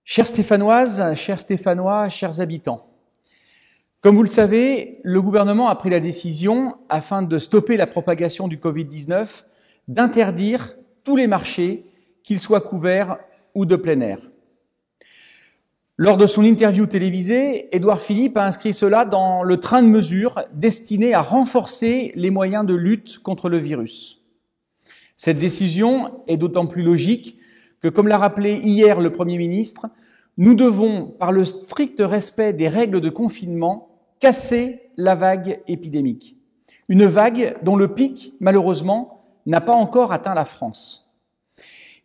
Chères Stéphanoises, chers Stéphanois, chers habitants, comme vous le savez, le gouvernement a pris la décision, afin de stopper la propagation du Covid-19, d'interdire tous les marchés, qu'ils soient couverts ou de plein air. Lors de son interview télévisée, Édouard Philippe a inscrit cela dans le train de mesures destiné à renforcer les moyens de lutte contre le virus. Cette décision est d'autant plus logique que, comme l'a rappelé hier le Premier ministre, nous devons, par le strict respect des règles de confinement, casser la vague épidémique. Une vague dont le pic, malheureusement, n'a pas encore atteint la France.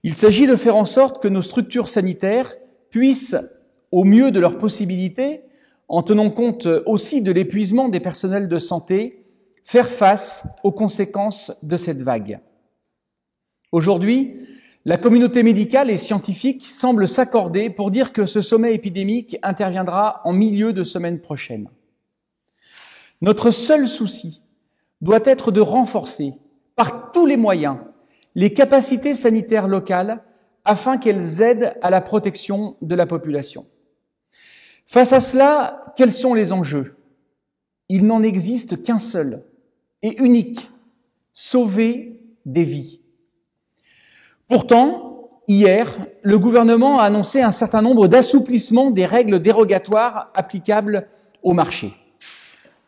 Il s'agit de faire en sorte que nos structures sanitaires puissent, au mieux de leurs possibilités, en tenant compte aussi de l'épuisement des personnels de santé, faire face aux conséquences de cette vague. Aujourd'hui, la communauté médicale et scientifique semble s'accorder pour dire que ce sommet épidémique interviendra en milieu de semaine prochaine. Notre seul souci doit être de renforcer, par tous les moyens, les capacités sanitaires locales afin qu'elles aident à la protection de la population. Face à cela, quels sont les enjeux ? Il n'en existe qu'un seul et unique, sauver des vies. Pourtant, hier, le gouvernement a annoncé un certain nombre d'assouplissements des règles dérogatoires applicables au marché.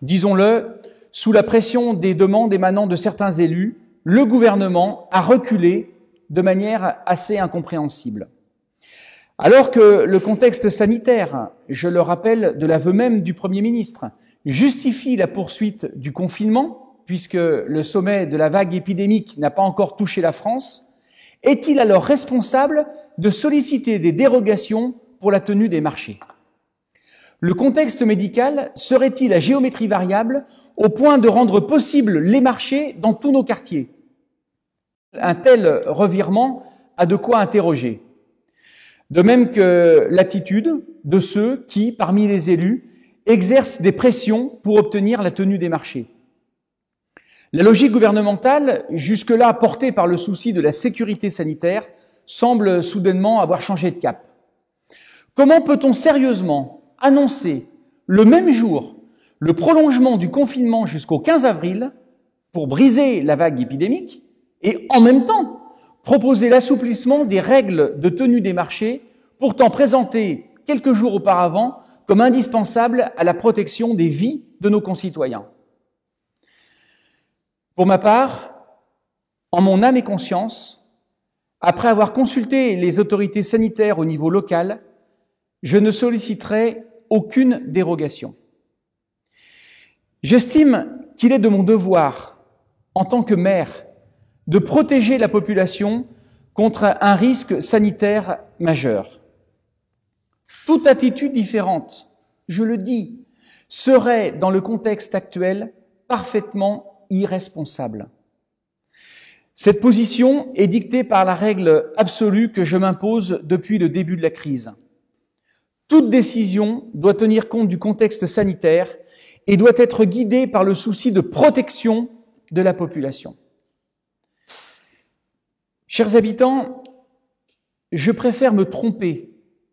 Disons-le, sous la pression des demandes émanant de certains élus, le gouvernement a reculé de manière assez incompréhensible. Alors que le contexte sanitaire, je le rappelle de l'aveu même du Premier ministre, justifie la poursuite du confinement, puisque le sommet de la vague épidémique n'a pas encore touché la France, est-il alors responsable de solliciter des dérogations pour la tenue des marchés ? Le contexte médical serait-il à géométrie variable au point de rendre possible les marchés dans tous nos quartiers ? Un tel revirement a de quoi interroger. De même que l'attitude de ceux qui, parmi les élus, exercent des pressions pour obtenir la tenue des marchés. La logique gouvernementale, jusque-là portée par le souci de la sécurité sanitaire, semble soudainement avoir changé de cap. Comment peut-on sérieusement annoncer le même jour le prolongement du confinement jusqu'au 15 avril pour briser la vague épidémique et en même temps proposer l'assouplissement des règles de tenue des marchés, pourtant présentées quelques jours auparavant comme indispensables à la protection des vies de nos concitoyens ? Pour ma part, en mon âme et conscience, après avoir consulté les autorités sanitaires au niveau local, je ne solliciterai aucune dérogation. J'estime qu'il est de mon devoir, en tant que maire, de protéger la population contre un risque sanitaire majeur. Toute attitude différente, je le dis, serait, dans le contexte actuel, parfaitement irresponsable. Cette position est dictée par la règle absolue que je m'impose depuis le début de la crise. Toute décision doit tenir compte du contexte sanitaire et doit être guidée par le souci de protection de la population. Chers habitants, je préfère me tromper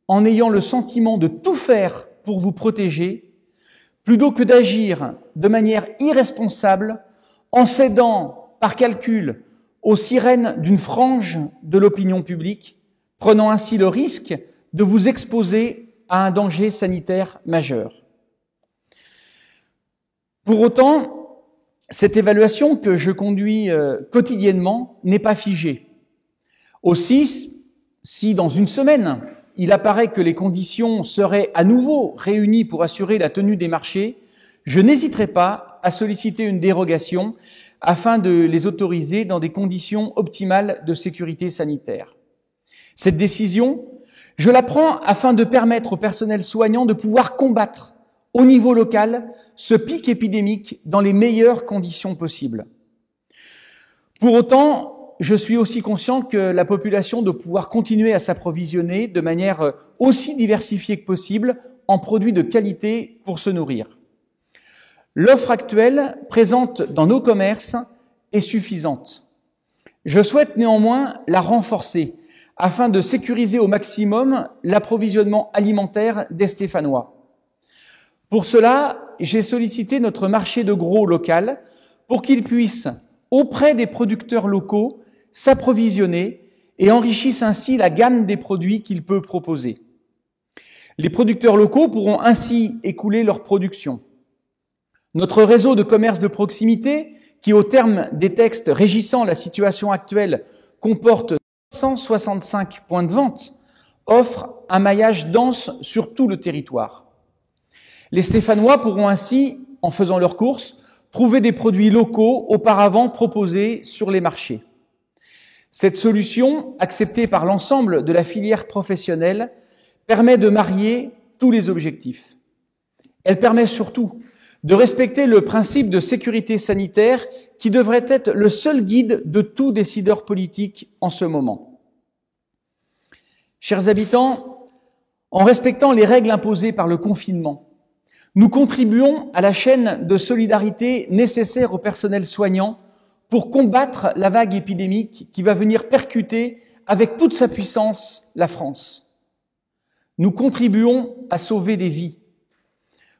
en ayant le sentiment de tout faire pour vous protéger, plutôt que d'agir de manière irresponsable en cédant par calcul aux sirènes d'une frange de l'opinion publique, prenant ainsi le risque de vous exposer à un danger sanitaire majeur. Pour autant, cette évaluation que je conduis quotidiennement n'est pas figée. Aussi, si dans une semaine, il apparaît que les conditions seraient à nouveau réunies pour assurer la tenue des marchés, je n'hésiterai pas à solliciter une dérogation afin de les autoriser dans des conditions optimales de sécurité sanitaire. Cette décision, je la prends afin de permettre au personnel soignant de pouvoir combattre au niveau local ce pic épidémique dans les meilleures conditions possibles. Pour autant, je suis aussi conscient que la population doit pouvoir continuer à s'approvisionner de manière aussi diversifiée que possible en produits de qualité pour se nourrir. L'offre actuelle présente dans nos commerces est suffisante. Je souhaite néanmoins la renforcer afin de sécuriser au maximum l'approvisionnement alimentaire des Stéphanois. Pour cela, j'ai sollicité notre marché de gros local pour qu'il puisse, auprès des producteurs locaux, s'approvisionner et enrichisse ainsi la gamme des produits qu'il peut proposer. Les producteurs locaux pourront ainsi écouler leur production. Notre réseau de commerce de proximité, qui au terme des textes régissant la situation actuelle comporte 165 points de vente, offre un maillage dense sur tout le territoire. Les Stéphanois pourront ainsi, en faisant leurs courses, trouver des produits locaux auparavant proposés sur les marchés. Cette solution, acceptée par l'ensemble de la filière professionnelle, permet de marier tous les objectifs. Elle permet surtout de respecter le principe de sécurité sanitaire qui devrait être le seul guide de tout décideur politique en ce moment. Chers habitants, en respectant les règles imposées par le confinement, nous contribuons à la chaîne de solidarité nécessaire au personnel soignant pour combattre la vague épidémique qui va venir percuter avec toute sa puissance la France. Nous contribuons à sauver des vies.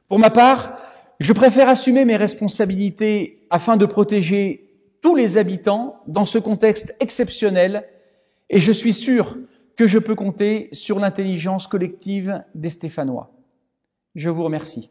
Pour ma part, je préfère assumer mes responsabilités afin de protéger tous les habitants dans ce contexte exceptionnel et je suis sûr que je peux compter sur l'intelligence collective des Stéphanois. Je vous remercie.